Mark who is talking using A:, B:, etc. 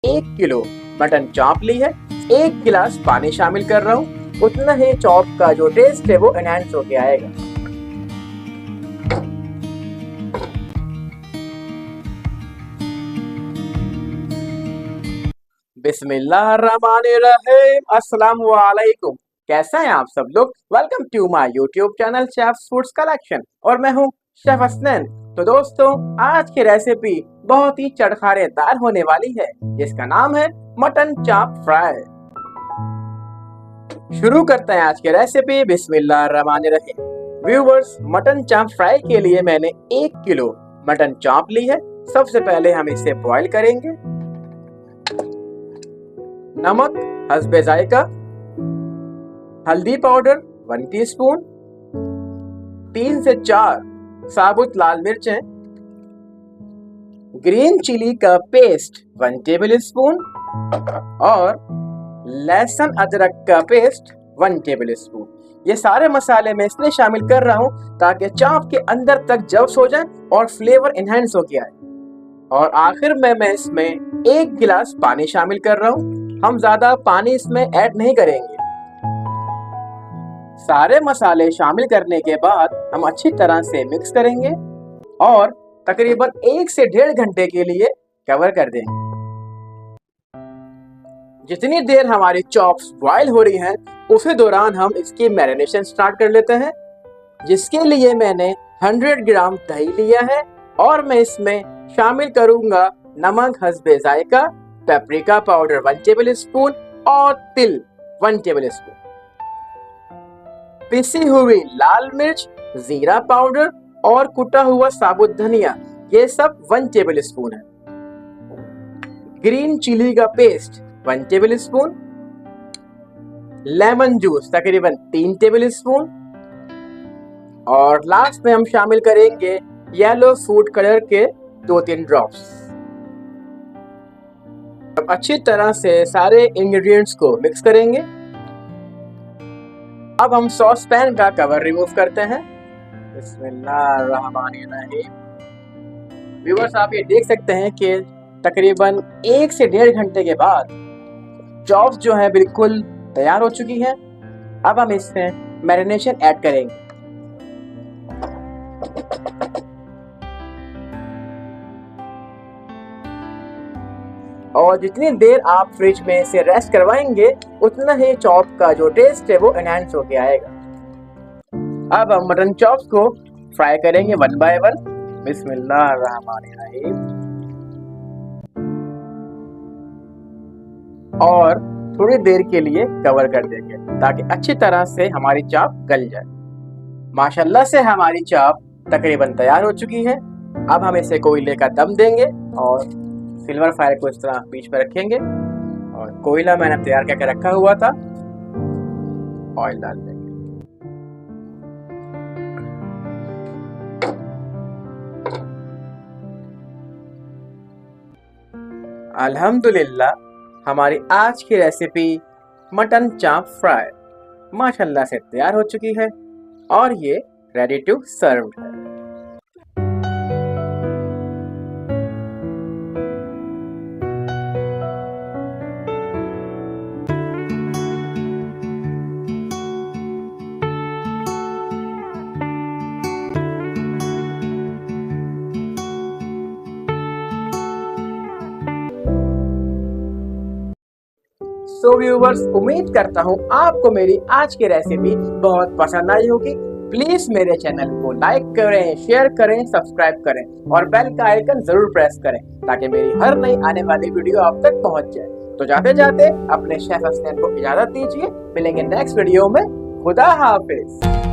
A: 1 kilo mutton chop ली है, 1 गिलास पानी शामिल कर रहा हूँ। उतना ही चॉप का जो टेस्ट है वो एनहांस होके आएगा। बिस्मिल्लाहिर्रहमानिर्रहीम। अस्सलाम वालेकुम। कैसे हैं आप सब लोग? Welcome to my YouTube channel chef's foods collection और मैं हूं शेफ हसनैन। तो दोस्तों, आज की रेसिपी बहुत ही चटखारेदार होने वाली है, जिसका नाम है मटन चॉप फ्राई। शुरू करते हैं आज की रेसिपी। बिस्मिल्लाहिर्रहमानिर्रहीम। व्यूवर्स, मटन चॉप फ्राई के लिए मैंने 1 किलो मटन चॉप ली है। सबसे पहले हम इसे बॉईल करेंगे। नमक हस्बे जायका, हल्दी पाउडर 1 टीस्पून, 3 से 4 साबुत लाल मिर्चें, ग्रीन चिली का पेस्ट 1 टेबल स्पून और लहसुन अदरक का पेस्ट 1 टेबल स्पून। ये सारे मसाले मैं इसलिए शामिल कर रहा हूँ ताकि चाप के अंदर तक जब्स हो जाए और फ्लेवर एनहांस हो गया है। और आखिर में मैं इसमें 1 गिलास पानी शामिल कर रहा हूँ। हम ज्यादा पानी इसमें ऐड नहीं करेंगे। सारे मसाले शामिल करने के बाद हम अच्छी तरह से मिक्स करेंगे और तकरीबन 1 से 1.5 घंटे के लिए कवर कर देंगे। जितनी देर हमारी चॉप्स बॉयल हो रही हैं, उसी दौरान हम इसकी मैरिनेशन स्टार्ट कर लेते हैं, जिसके लिए मैंने 100 ग्राम दही लिया है और मैं इसमें शामिल करूंगा नमक हस्बे जायका, पेपरिका पाउडर 1 टेबल स्पून और तिल 1 टेबल स्पून, पिसी हुई लाल मिर्च, जीरा पाउडर और कुटा हुआ साबुत धनिया, ये सब 1 टेबल स्पून है। ग्रीन चिली का paste 1 table spoon, lemon juice तकरीबन 3 टेबल स्पून और लास्ट में हम शामिल करेंगे येलो फूड कलर के 2-3 ड्रॉप्स। अब अच्छी तरह से सारे इंग्रेडिएंट्स को मिक्स करेंगे। अब हम सॉस पैन का कवर रिमूव करते हैं। बिस्मिल्लाहिर्रहमानिर्रहीम। व्यूअर्स, आप ये देख सकते हैं कि तकरीबन 1 से 1.5 घंटे के बाद चॉप्स जो है बिल्कुल तैयार हो चुकी है। अब हम इसमें मैरिनेशन ऐड करेंगे। और जितनी देर आप फ्रिज में इसे रेस्ट करवाएंगे, उतना ही चॉप का जो टेस्ट है वो एनहांस होके आएगा। अब हम मटन चॉप्स को फ्राई करेंगे 1 बाय 1। बिस्मिल्लाहिर्रहमानिर्रहीम। और थोड़ी देर के लिए कवर कर देंगे ताकि अच्छी तरह से हमारी चाप गल जाए। माशाल्लाह से हमारी चाप तकरीबन तैयार हो चुकी है। अब हम इसे कोयले का दम देंगे और सिल्वर फायर को इस तरह बीच में रखेंगे और कोयला मैंने तैयार करके रखा हुआ था, ऑयल डाल देंगे। अल्हम्दुलिल्लाह, हमारी आज की रेसिपी मटन चॉप फ्राई माशाल्लाह से तैयार हो चुकी है और ये रेडी टू सर्व है। सो व्यूवर्स, उम्मीद करता हूँ आपको मेरी आज की रेसिपी बहुत पसंद आई होगी। प्लीज मेरे चैनल को लाइक करें, शेयर करें, सब्सक्राइब करें और बेल का आइकन जरूर प्रेस करें ताकि मेरी हर नई आने वाली वीडियो आप तक पहुंच जाए। तो जाते जाते अपने शेफ हसनैन को इजाजत दीजिए। मिलेंगे नेक्स्ट वीडियो में। खुदा हाफिज।